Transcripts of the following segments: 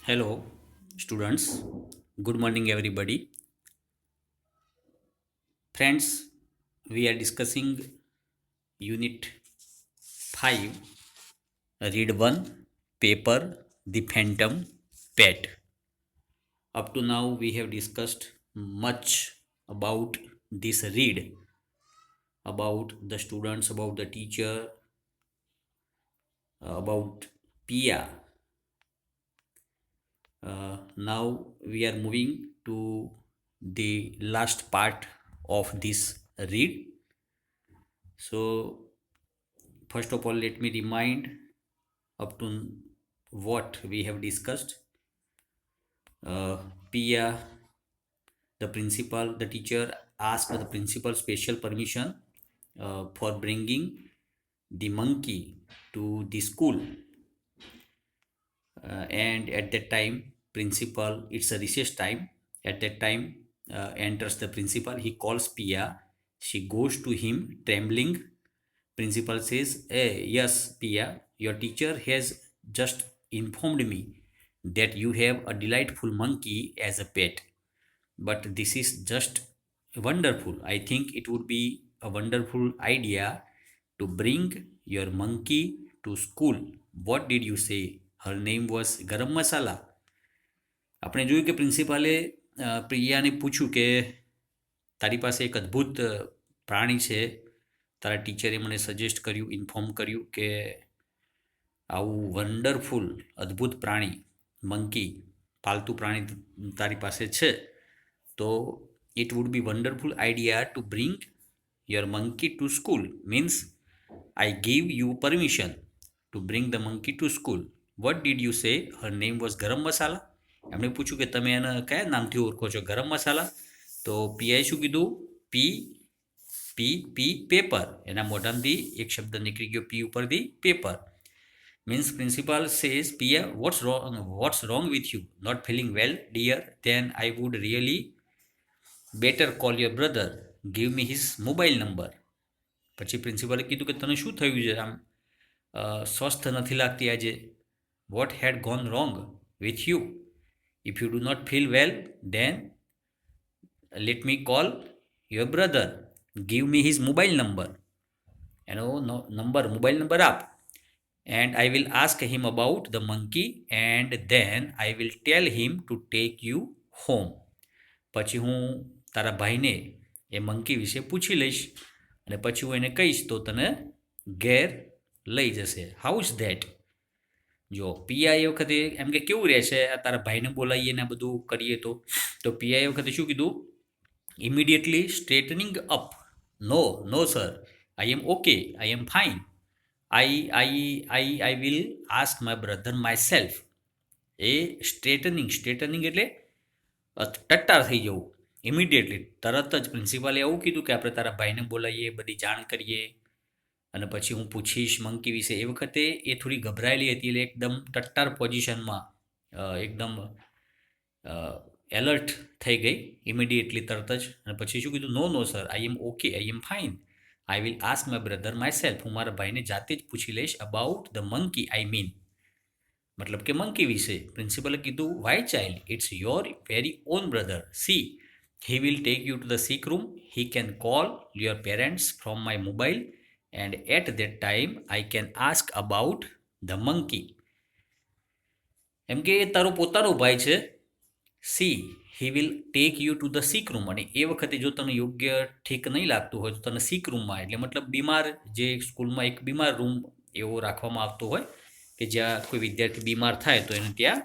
Hello, students. Good morning, everybody. Friends, we are discussing Unit 5, Read 1, Paper, The Phantom, Pet. Up to now, we have discussed much about this read, about the students, about the teacher, about Pia. Now we are moving to the last part of this read. So, first of all, let me remind up to what we have discussed. Pia, the principal, the teacher asked the principal special permission for bringing the monkey to the school. And at that time, principal, it's a recess time. At that time, enters the principal. He calls Pia. She goes to him, trembling. Principal says, yes, Pia, your teacher has just informed me that you have a delightful monkey as a pet. But this is just wonderful. I think it would be a wonderful idea to bring your monkey to school. What did you say? Her name was Garam Masala. આપણે જોયું કે પ્રિન્સિપાલે પ્રિયાને પૂછ્યું કે તારી પાસે એક અદ્ભુત પ્રાણી છે, તારા ટીચરે મને સજેસ્ટ કર્યું, ઇન્ફોર્મ કર્યું કે આવું વન્ડરફુલ અદ્ભુત પ્રાણી મંકી પાલતુ પ્રાણી તારી પાસે છે, તો it would be wonderful idea to bring your monkey to school. Means I give you permission to bring the monkey to school. What did you say? Her name was Garam Masala. એમણે પૂછ્યું કે તમે એને કયા નામથી ઓળખો છો? ગરમ મસાલા. તો પીઆઈ શું કીધું? પી પી પી પેપર. એના મોઢામાંથી એક શબ્દ નીકળી ગયો પી ઉપરથી paper. Means principal says, Pia, what's wrong with you? Not feeling well, dear? Then I would really better call your brother. Give me his mobile number. પછી પ્રિન્સિપાલે કીધું કે તને શું થયું છે? આમ સ્વસ્થ નથી લાગતી આજે. What had gone wrong with you? If you do not feel well, then let me call your brother. Give me his mobile number. એનો મોબાઈલ નંબર આપ. And I will ask him about the monkey and then I will tell him to take you home. પછી હું તારા ભાઈને એ monkey વિશે પૂછી લઈશ અને પછી હું એને કહીશ તો તને ઘેર લઈ જશે. How is that? જો પિયા એ વખતે એમ કે કેવું રહેશે, તારા ભાઈને બોલાવીએ ને આ બધું કરીએ તો પિયા એ વખતે શું કીધું? Immediately straightening up. No sir, I am okay, I am fine. I will ask my brother myself. એ સ્ટ્રેટનિંગ એટલે ટટ્ટાર થઈ જવું. ઇમિડિયેટલી તરત જ પ્રિન્સિપાલે એવું કીધું કે આપણે તારા ભાઈને બોલાવીએ, બધી જાણ કરીએ અને પછી હું પૂછીશ મંકી વિશે. એ વખતે એ થોડી ગભરાયેલી હતી એટલે એકદમ ટટ્ટાર પોઝિશનમાં એકદમ એલર્ટ થઈ ગઈ ઇમિડિયેટલી તરત જ. અને પછી શું કીધું? No sir, I am okay, I am fine. I will ask my brother myself. હું મારા ભાઈને જાતે જ પૂછી લઈશ about the monkey. I mean મતલબ કે મંકી વિશે. પ્રિન્સિપલે કીધું, why child, it's your very own brother. See, he will take you to the sick room. He can call your parents from my mobile and at that time I can ask about the monkey. એમ કે તારો પોતાનો ભાઈ છે. C, he will take you to the sick room. અને એ વખતે જો તને યોગ્ય ઠીક નહીં લાગતું હોય તો તને સિક રૂમમાં, એટલે મતલબ બીમાર, જે સ્કૂલમાં એક બીમાર રૂમ એવો રાખવામાં આવતો હોય કે જ્યાં કોઈ વિદ્યાર્થી બીમાર થાય તો એને ત્યાં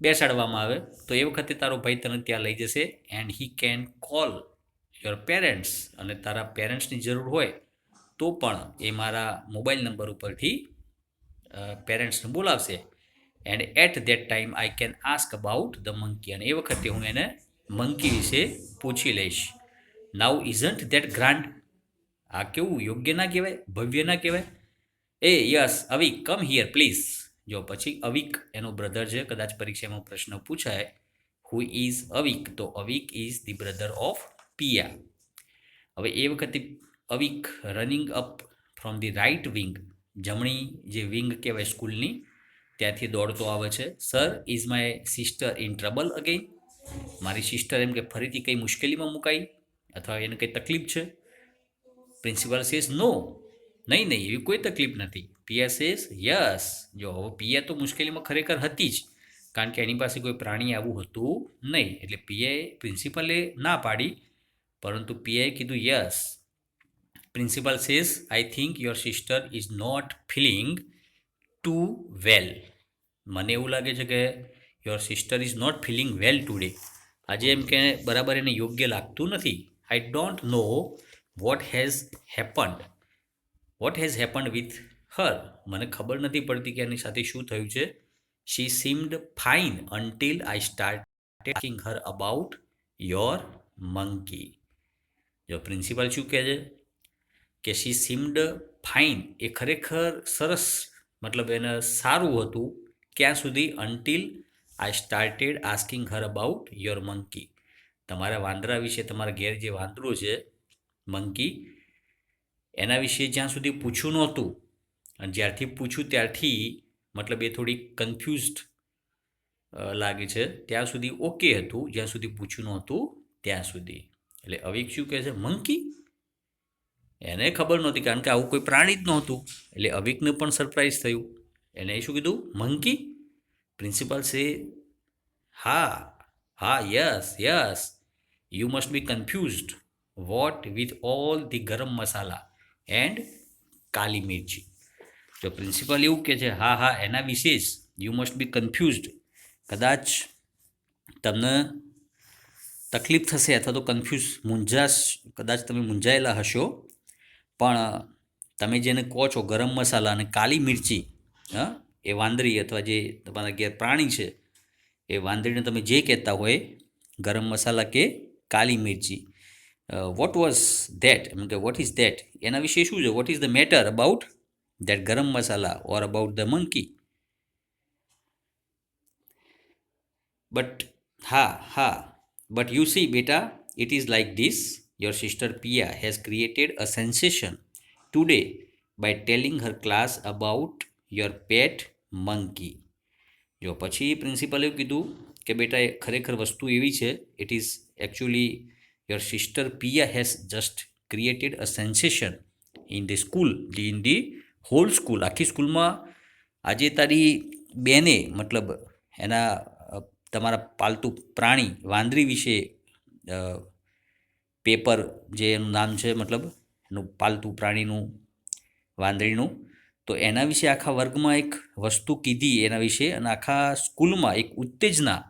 બેસાડવામાં આવે. તો એ વખતે તારો ભાઈ તને ત્યાં લઈ જશે. And he can call your parents. અને તારા પેરેન્ટ્સની જરૂર હોય તો પણ એ મારા મોબાઈલ નંબર ઉપરથી પેરેન્ટ્સને બોલાવશે. And at that time I can ask about the monkey. અને એ વખતે હું એને મંકી વિશે પૂછી લઈશ. Now isn't that grand? આ કેવું યોગ્ય ના કહેવાય? ભવ્ય ના કહેવાય? Yes Avik, come here please. જો પછી અવિક એનો બ્રધર છે, કદાચ પરીક્ષામાં પ્રશ્ન પૂછાય હુ ઇઝ અવિક, તો Avik is the brother of Piya. હવે એ વખતે Avik running up from the right wing, જમણી જે વિંગ કહેવાય સ્કૂલની, ત્યાંથી દોડતો આવે છે. Sir, is my sister in trouble again? મારી સિસ્ટર એમ કે ફરીથી કંઈ મુશ્કેલીમાં મુકાઈ અથવા એને કંઈ તકલીફ છે? પ્રિન્સિપાલ સેઝ નો, નહીં નહીં, એવી કોઈ તકલીફ નથી. પિયા સેઝ યસ. જો હવે પિયા તો મુશ્કેલીમાં ખરેખર હતી જ, કારણ કે એની પાસે કોઈ પ્રાણી આવું હતું નહીં. એટલે પિયાએ પ્રિન્સિપલે ના પાડી, પરંતુ પિયાએ કીધું yes. Principal says I think your sister is not feeling too well. મને એવું લાગે છે કે your sister is not feeling well today. આજે એમ કે બરાબર એને યોગ્ય લાગતું નથી. I don't know what has happened with her. મને ખબર નથી પડતી કે એની સાથે શું થયું છે. She seemed fine until I start asking her about your monkey. જો પ્રિન્સિપાલ શું કહે છે કે શી સીમ્ડ ફાઇન, એ ખરેખર સરસ, મતલબ એને સારું હતું. ક્યાં સુધી? Until I started asking her about your monkey. તમારા વાંદરા વિશે, તમારા ઘેર જે વાંદરું છે મંકી, એના વિશે જ્યાં સુધી પૂછ્યું નહોતું, અને જ્યારથી પૂછ્યું ત્યારથી મતલબ એ થોડી કન્ફ્યુઝડ લાગે છે. ત્યાં સુધી ઓકે હતું, જ્યાં સુધી પૂછ્યું નહોતું ત્યાં સુધી. એટલે અવિક શું કહે છે? મંકી. એને ખબર નહોતી, કારણ કે આવું કોઈ પ્રાણી જ નહોતું. એટલે અવિકને પણ સરપ્રાઈઝ થયું. એને શું કીધું? મંકી. પ્રિન્સિપાલ સે હા, yes, you must be confused what with all the garam masala and કાલી મિર્ચી. તો પ્રિન્સિપાલ એવું કહે છે, હા, એના વિશે જ યુ મસ્ટ બી કન્ફ્યુઝડ. કદાચ તમને તકલીફ થશે અથવા તો કદાચ તમે મૂંઝાયેલા હશો, પણ તમે જેને કહો છો ગરમ મસાલા અને કાલી મિર્ચી, એ વાંદરી અથવા જે તમારા ઘેર પ્રાણી છે એ વાંદરીને તમે જે કહેતા હોય, ગરમ મસાલા કે કાલી મિર્ચી, વોટ વોઝ ધેટ, એમ કે વોટ ઇઝ ધેટ, એના વિશે શું છે? What is the matter about that garam masala or about the monkey? But you see, beta, it is like this. Your sister Pia has created a sensation today by telling her class about your pet monkey. જો પછી પ્રિન્સિપલે કીધું કે બેટા એ ખરેખર વસ્તુ એવી છે, it is actually your sister Piya has just created a sensation in the school, in the hall school, આખી સ્કૂલમાં આજે તારી બેને, મતલબ એના તમારા પાલતુ પ્રાણી વાંદરી વિશે પેપર, જે એનું નામ છે, મતલબ એનું પાલતુ પ્રાણીનું, વાંદરીનું, તો એના વિશે આખા વર્ગમાં એક વસ્તુ કીધી એના વિશે, અને આખા સ્કૂલમાં એક ઉત્તેજના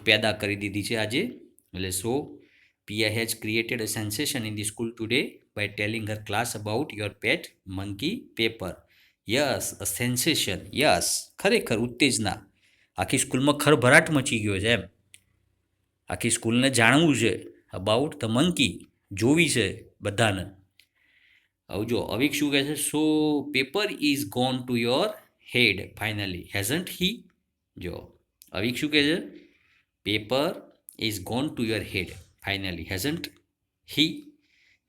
પેદા કરી દીધી છે આજે. એટલે so Piya has created a sensation in the school today by telling her class about your pet monkey paper. Yes, a sensation. Yes, ખરેખર ઉત્તેજના. આખી સ્કૂલમાં ખળભળાટ મચી ગયો છે એમ. આખી સ્કૂલને જાણવું છે અબાઉટ ધ મંકી, જોવી છે બધાને. હવે જો અવિક શું કહે છે? So paper is gone to your head finally, hasn't he? જો અવિક શું કહે છે? Paper is gone to your head finally, hasn't he?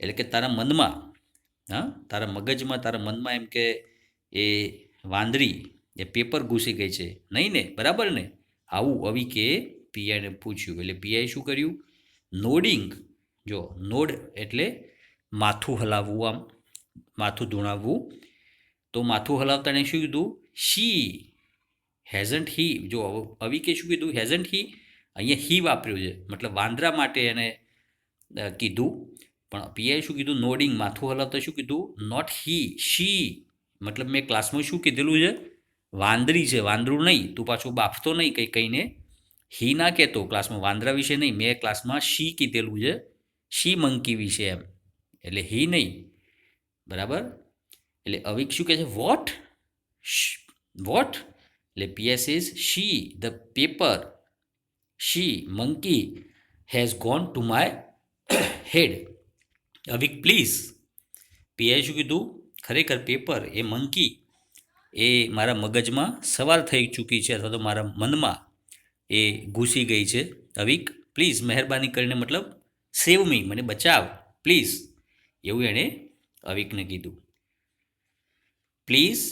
એટલે કે તારા મનમાં, તારા મગજમાં, તારા મનમાં એમ કે એ વાંદરી, એ પેપર ઘૂસી ગઈ છે, નહીં ને? બરાબર ને? આવું અવિકે પિયાને પૂછ્યું. એટલે પિયાએ શું કર્યું? નોડિંગ. જો નોડ એટલે માથું હલાવવું, આમ માથું ધૂણાવવું. તો માથું હલાવતા એને શું કીધું? શી, હેઝન્ટ હી. જો અવિકે શું કીધું? હેઝન્ટ હી. અહીંયા હી વાપર્યું છે, મતલબ વાંદરા માટે એને કીધું. પણ પિયાએ શું કીધું? નોડિંગ, માથું હલાવતા શું કીધું? નોટ હી, શી. મતલબ મેં ક્લાસમાં શું કીધેલું છે? વાંદરી છે, વાંદરું નહીં. તું પાછું બાફતો નહીં કહીને હી ના કહેતો ક્લાસમાં, વાંદરા વિશે નહીં. મેં ક્લાસમાં શી કીધેલું છે, શી મંકી વિશે એમ, એટલે હી નહીં. બરાબર? એટલે અવિક શું કહે છે? વોટ? એટલે PS is she the paper, she monkey has gone to my head. Avik please. PI શું કીધું? ખરેખર પેપર, એ મંકી, એ મારા મગજમાં સવાર થઈ ચૂકી છે, અથવા તો મારા મનમાં એ ઘૂસી ગઈ છે. અવિક પ્લીઝ, મહેરબાની કરીને, મતલબ સેવ મી, મને બચાવ પ્લીઝ, એવું એણે અવિકને કીધું. Please ...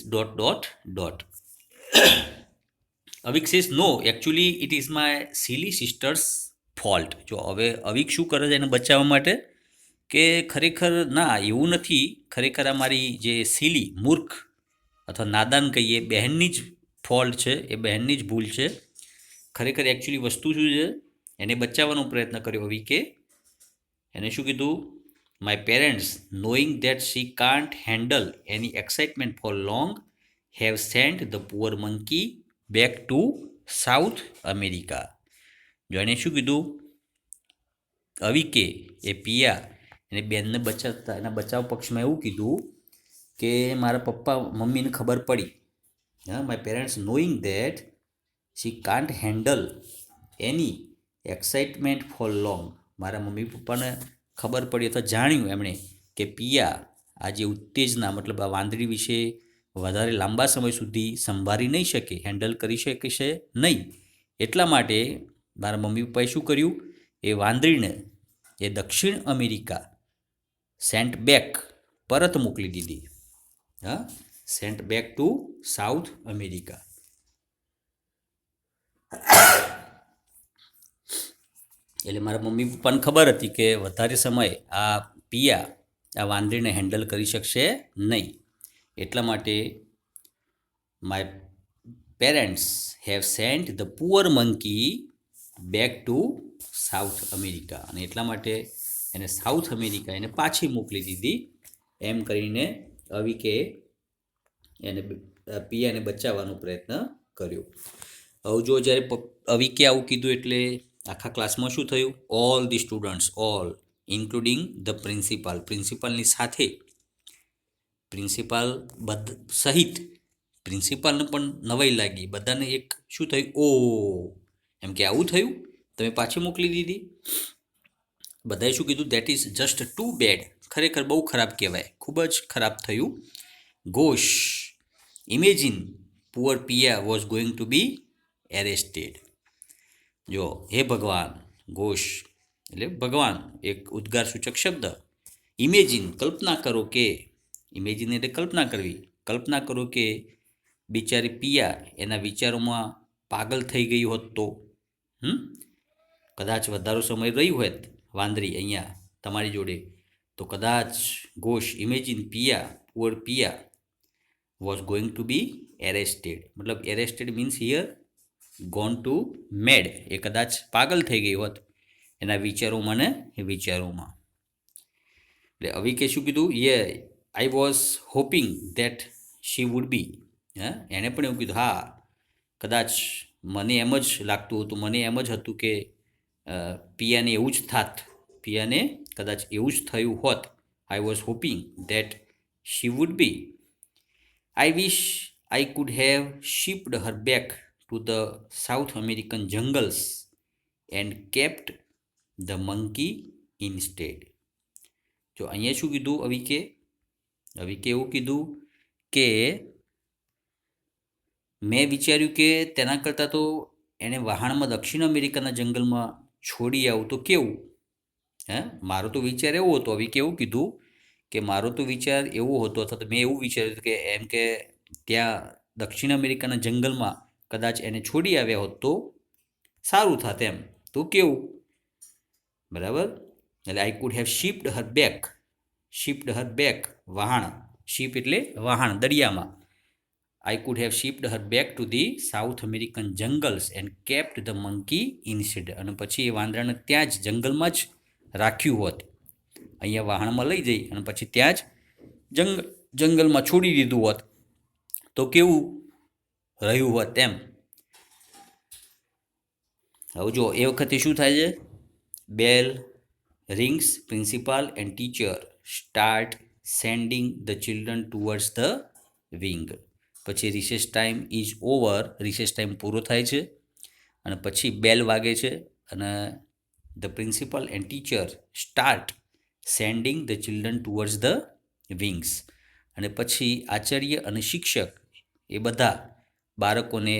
Avik says no actually it is my silly sisters fault. જો હવે અવિક શું કરે છે એને બચાવવા માટે કે ખરેખર ના એવું નથી, ખરેખર આ મારી જે સિલી મૂર્ખ અથવા નાદાન કહીએ બહેનની જ ફોલ્ટ છે, એ બહેનની જ ભૂલ છે. ખરેખર એકચ્યુઅલી વસ્તુ શું છે એને બચાવવાનો પ્રયત્ન કર્યો અવિકે. એને શું કીધું, my parents knowing that she can't handle any excitement for long have sent the poor monkey back to South America. જો એને શું કીધું, અવિકે એ પિયા એને બેનને બચાવતા એના બચાવ પક્ષમાં એવું કીધું કે મારા પપ્પા મમ્મીને ખબર પડી, my parents knowing that she can't handle any excitement for long, મારા મમ્મી પપ્પાને ખબર પડી અથવા જાણ્યું એમણે કે પિયા આ જે ઉત્તેજના મતલબ આ વાંદરી વિશે વધારે લાંબા સમય સુધી સંભાળી નહીં શકે, હેન્ડલ કરી શકશે નહીં. એટલા માટે મારા મમ્મી પપ્પાએ શું કર્યું, એ વાંદરીને એ દક્ષિણ અમેરિકા સેન્ટ બેક પરત મોકલી દીધી. Sent back to South America. એટલે મારા મમ્મી પપ્પાને ખબર હતી કે વધારે સમય આ પિયા આ વાંદરીને હેન્ડલ કરી શકશે નહીં. એટલા માટે my parents have sent the poor monkey back to South America. અને એટલા માટે એને સાઉથ અમેરિકા એને પાછી મોકલી દીધી. એમ કરીને અવિકે એને પિયાને બચાવવાનો પ્રયત્ન કર્યો. હવે જો જ્યારે અવિકે આવું કીધું એટલે આખા ક્લાસમાં શું થયું, all the students, all including the principal, પ્રિન્સિપાલની સાથે, પ્રિન્સિપાલ સહિત પ્રિન્સિપાલને પણ નવાઈ લાગી. બધાને એક શું થયું, ઓ એમ કે આવું થયું, તમે પાછી મોકલી દીધી. બધાએ શું કીધું, that is just too bad, ખરેખર બહુ ખરાબ કહેવાય, ખૂબ જ ખરાબ થયું. Gosh, imagine poor Piya was going to be arrested. જો હે ભગવાન, ઘોષ એટલે ભગવાન એક ઉદ્ગાર સૂચક શબ્દ. ઇમેજિન કલ્પના કરો કે, ઇમેજિન એટલે કલ્પના કરવી, કલ્પના કરો કે બિચારી પિયા એના વિચારોમાં પાગલ થઈ ગઈ હોત તો, કદાચ વધારો સમય રહ્યું હોત વાંદરી અહીંયા તમારી જોડે તો કદાચ gosh imagine Piya poor Piya was going to be arrested. મતલબ arrested means here gone to mad, એ કદાચ પાગલ થઈ ગઈ હોત એના વિચારોમાં ને એ વિચારોમાં. એટલે અવિકે શું કીધું, I was hoping that she would be, એણે પણ એવું કીધું, હા કદાચ મને એમ જ લાગતું હતું, મને એમ જ હતું કે પિયાને એવું જ થાત, પિયાને કદાચ એવું જ થયું હોત. I was hoping that she would be. I wish I could have shipped her back to the South American jungles and kept the monkey instead. જો અહીંયા શું કીધું અવિકે એવું કીધું કે મેં વિચાર્યું કે તેના કરતાં તો એણે વહાણમાં દક્ષિણ અમેરિકાના જંગલમાં છોડી આવું તો કેવું. મારો તો વિચાર એવો હતો, અવિકે એવું કીધું કે મારો તો વિચાર એવો હતો, અથવા તો મેં એવું વિચાર્યું કે એમ કે ત્યાં દક્ષિણ અમેરિકાના જંગલમાં કદાચ એને છોડી આવ્યા હોત તો સારું થાત એમ, તો કેવું, બરાબર. એટલે I could have shipped her back, વહાણ, શિપ એટલે વહાણ દરિયામાં. I could have shipped her back to the South American jungles and kept the monkey instead. અને પછી એ વાંદરાને ત્યાં જ જંગલમાં જ રાખ્યું હોત, અહીંયા વાહણમાં લઈ જઈ અને પછી ત્યાં જ જંગલમાં છોડી દીધું હોત તો કેવું રહ્યું હોત એમ. હવે જો એ વખતે શું થાય છે, bell rings, principal and teacher start sending the children towards the wing. પછી recess time is over, recess time પૂરો થાય છે અને પછી બેલ વાગે છે અને the principal and teacher start sending the children towards the wings. અને પછી આચાર્ય અને શિક્ષક એ બધા બાળકોને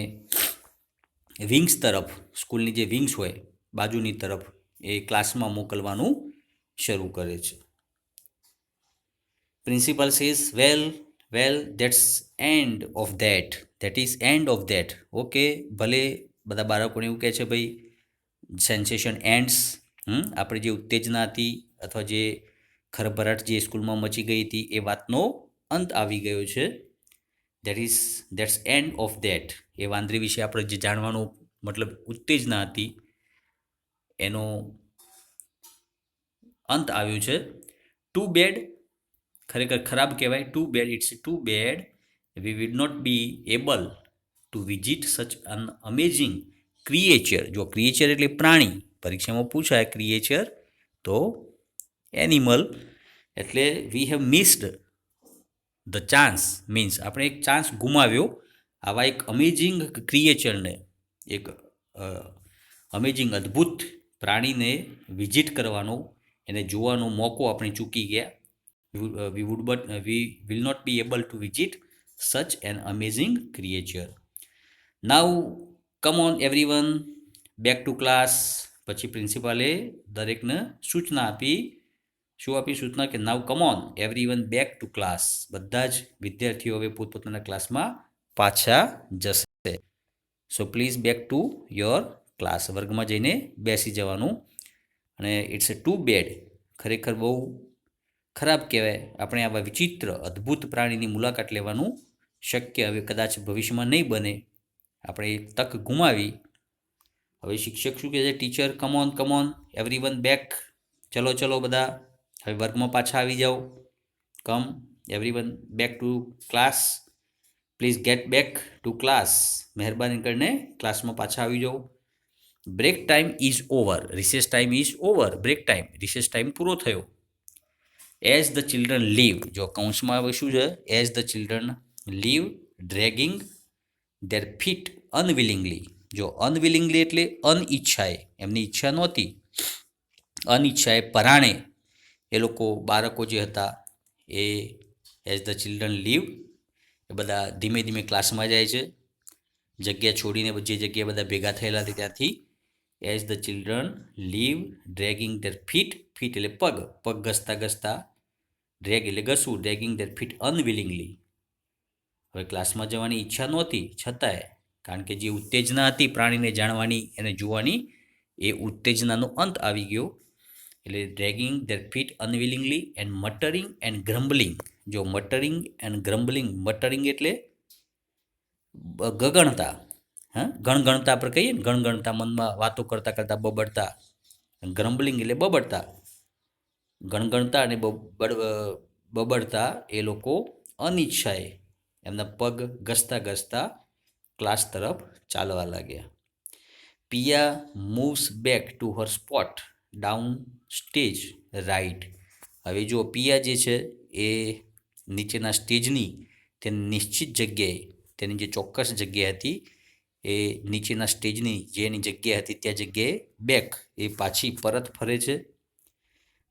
વિંગ્સ તરફ, સ્કૂલની જે વિંગ્સ હોય બાજુની તરફ, એ ક્લાસમાં મોકલવાનું શરૂ કરે છે. Principal says, well, that's end of that. That is and of that. Okay, ભલે બધા બાળકોને એવું કહે છે ભાઈ સેન્સેશન એન્ડ્સ, આપણે જે ઉત્તેજના હતી અથવા જે ખરભરાટ જે સ્કૂલમાં મચી ગઈ હતી એ વાતનો અંત આવી ગયો છે. That's end of that. એ વાંદરી વિશે આપણે જે જાણવાનો મતલબ ઉત્તેજના હતી એનો અંત આવ્યો છે. ટુ બેડ, ખરેખર ખરાબ કહેવાય. Too bad, it's too bad we would not be able to visit such an amazing creature. જો ક્રિએચર એટલે પ્રાણી, પરીક્ષામાં પૂછાય ક્રિએચર તો એનિમલ, એટલે we have missed the chance, means આપણે એક ચાન્સ ગુમાવ્યો આવા એક અમેઝિંગ ક્રિએચરને, એક અમેઝિંગ અદ્ભુત પ્રાણીને વિઝિટ કરવાનો, એને જોવાનો મોકો આપણે ચૂકી ગયા. We will not be able to visit such an amazing creature. Now come on everyone back to class. પછી પ્રિન્સિપાલે દરેકને સૂચના આપી. શું આપી સૂચના? કે now come on everyone back to class. બધા જ વિદ્યાર્થીઓ હવે પોતપોતાના ક્લાસમાં પાછા જશે. So please back to your class. વર્ગમાં જઈને બેસી જવાનું. અને ઇટ્સ અ ટુ બેડ, ખરેખર બહુ ખરાબ કહેવાય આપણે આવા વિચિત્ર અદ્ભુત પ્રાણીની મુલાકાત લેવાનું શક્ય હવે કદાચ ભવિષ્યમાં નહીં બને. આપણે તક ગુમાવી. હવે શિક્ષક શું કહે છે? Teacher come on everyone back. ચલો ચલો બધા હવે વર્ગમાં પાછા આવી જાઓ. Come everyone back to class. Please get back to class. મહેરબાની કરીને ક્લાસમાં પાછા આવી જાઓ. Break time is over. Recess time is over. Break time, recess time પૂરો થયો. As the children leave. જો કૌંસમાં હવે શું છે? As the children leave dragging their feet unwillingly. જો અનવિલિંગલી એટલે અનઈચ્છાએ, એમની ઈચ્છા નહોતી, અનિચ્છાએ પરાણે એ લોકો બાળકો જે હતા એ એઝ ધ ચિલ્ડ્રન લીવ, એ બધા ધીમે ધીમે ક્લાસમાં જાય છે. જગ્યા છોડીને જે જગ્યાએ બધા ભેગા થયેલા હતા ત્યાંથી. As the children leave dragging their feet. Feet એટલે પગ, પગ ઘસતા ઘસતા. ડ્રેગ એટલે ઘસવું. Dragging their feet unwillingly. હવે ક્લાસમાં જવાની ઈચ્છા નહોતી છતાંય, કારણ કે જે ઉત્તેજના હતી પ્રાણીને જાણવાની એને જોવાની, એ ઉત્તેજનાનો અંત આવી ગયો. એટલે dragging their feet અનવિલિંગલી and મટરિંગ and ગ્રમ્બલિંગ. જો મટરિંગ એન્ડ ગ્રમ્બલિંગ, મટરિંગ એટલે ગગણતા, ગણગણતા આપણે કહીએ ને, ગણગણતા, મનમાં વાતો કરતાં કરતાં બબડતા. ગ્રમ્બલિંગ એટલે બબડતા. ગણગણતા અને બબડતા એ લોકો અનિચ્છાએ એમના પગ ઘસતા ઘસતા ક્લાસ તરફ ચાલવા લાગ્યા. Piya moves back to her spot down stage right. હવે જો પિયા જે છે એ નીચેના સ્ટેજની તેની નિશ્ચિત જગ્યાએ, તેની જે ચોક્કસ જગ્યા હતી એ નીચેના સ્ટેજની જે એની જગ્યા હતી ત્યાં જગ્યાએ બેક, એ પાછી પરત ફરે છે.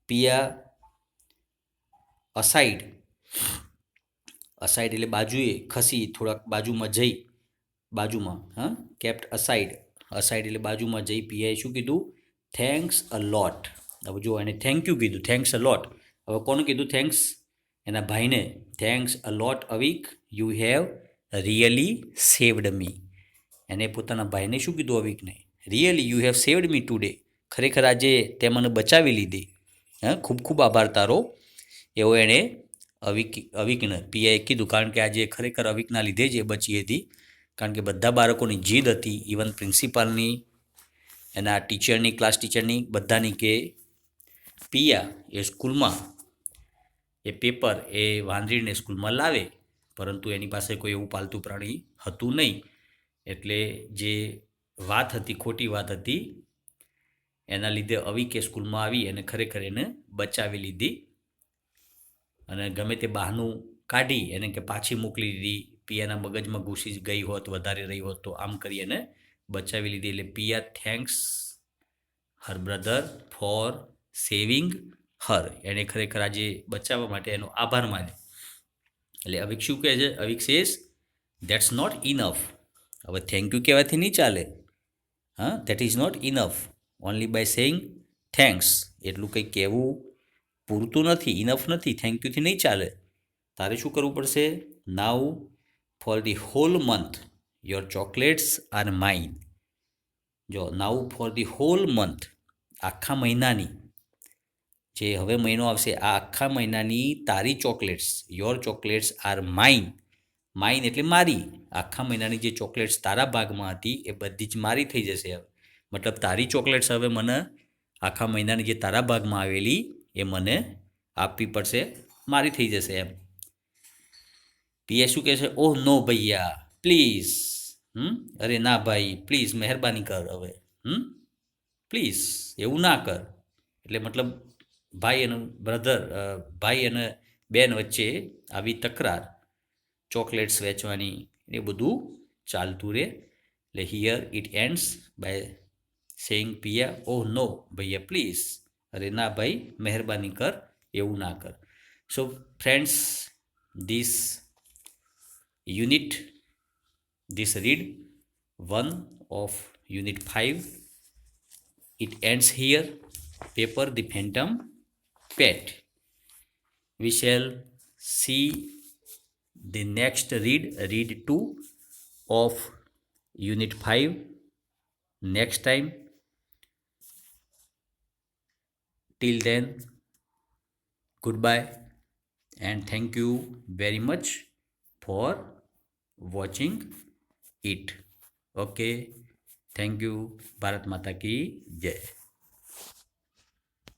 પિયા અસાઇડ, અસાઇડ એટલે બાજુએ ખસી, થોડાક બાજુમાં જઈ, બાજુમાં, કેપ્ટ અસાઇડ. અસાઇડ એટલે બાજુમાં જઈ પિયાએ શું કીધું? Thanks a lot. હવે જો એને થેન્ક યુ કીધું, થેન્ક્સ અ લોટ. હવે કોને કીધું થેન્ક્સ? એના ભાઈને. Thanks a lot Avik, you have really saved me. એને પોતાના ભાઈને શું કીધું અવિકને? Really you have saved me today. ખરેખર આજે તે મને બચાવી લીધી. ખૂબ ખૂબ આભાર તારો, એવો એણે અવિકને પિયાએ કીધું. કારણ કે આજે ખરેખર અવિકના લીધે જ એ બચી હતી. કારણ કે બધા બાળકોની જીદ હતી, ઇવન પ્રિન્સિપાલની, એના ટીચરની, ક્લાસ ટીચરની, બધાની, કે પિયા એ સ્કૂલમાં એ પેપર એ વાંદરીને સ્કૂલમાં લાવે. પરંતુ એની પાસે કોઈ એવું પાલતું પ્રાણી હતું નહીં. એટલે જે વાત હતી, ખોટી વાત હતી, એના લીધે અવિકે સ્કૂલમાં આવી અને ખરેખર એને બચાવી લીધી. અને ગમે તે બહાનું કાઢી એને કે પાછી મોકલી દીધી. પિયાના મગજમાં ઘૂસી ગઈ હોત, વધારે રહી હોત, તો આમ કરી એને બચાવી લીધી. એટલે Piya thanks her brother for saving her. એણે ખરેખર આજે બચાવવા માટે એનો આભાર માન્યો. એટલે અવિક શું કહે છે? Avik says that's not enough. હવે થેન્ક યુ કહેવાથી નહીં ચાલે. That is not enough. Only by saying thanks એટલું કંઈ કહેવું પૂરતું નથી, ઇનફ નથી. થેન્ક યુથી નહીં ચાલે. તારે શું કરવું પડશે? નાવ for the whole month your chocolates are mine. જો નાઉ ફોર ધી હોલ મંથ, આખા મહિનાની, જે હવે મહિનો આવશે આ આખા મહિનાની તારી chocolates, your chocolates are mine. Mine એટલે મારી. આખા મહિનાની જે ચોકલેટ્સ તારા ભાગમાં હતી એ બધી જ મારી થઈ જશે હવે. મતલબ તારી ચોકલેટ્સ હવે મને આખા મહિનાની જે તારા ભાગમાં આવેલી એ મને આપવી પડશે, મારી થઈ જશે એમ. પીએ શું કહે છે? ઓહ નો ભૈયા પ્લીઝ. અરે ના ભાઈ પ્લીઝ મહેરબાની કર હવે. પ્લીઝ એવું ના કર. એટલે મતલબ ભાઈ અને બ્રધર, ભાઈ અને બેન વચ્ચે આવી તકરાર, ચોકલેટ્સ વેચવાની એ બધું ચાલતું રહે. એટલે here it ends by saying Piya oh no ભૈયા પ્લીઝ. અરે ના ભાઈ મહેરબાની કર, એવું ના કર. So friends, this unit, this read 1 of unit 5, it ends here. Paper the phantom pet. We shall see the next read 2 of unit 5 next time. Till then, goodbye and thank you very much for watching it. Okay, thank you. Bharat Mata ki Jai.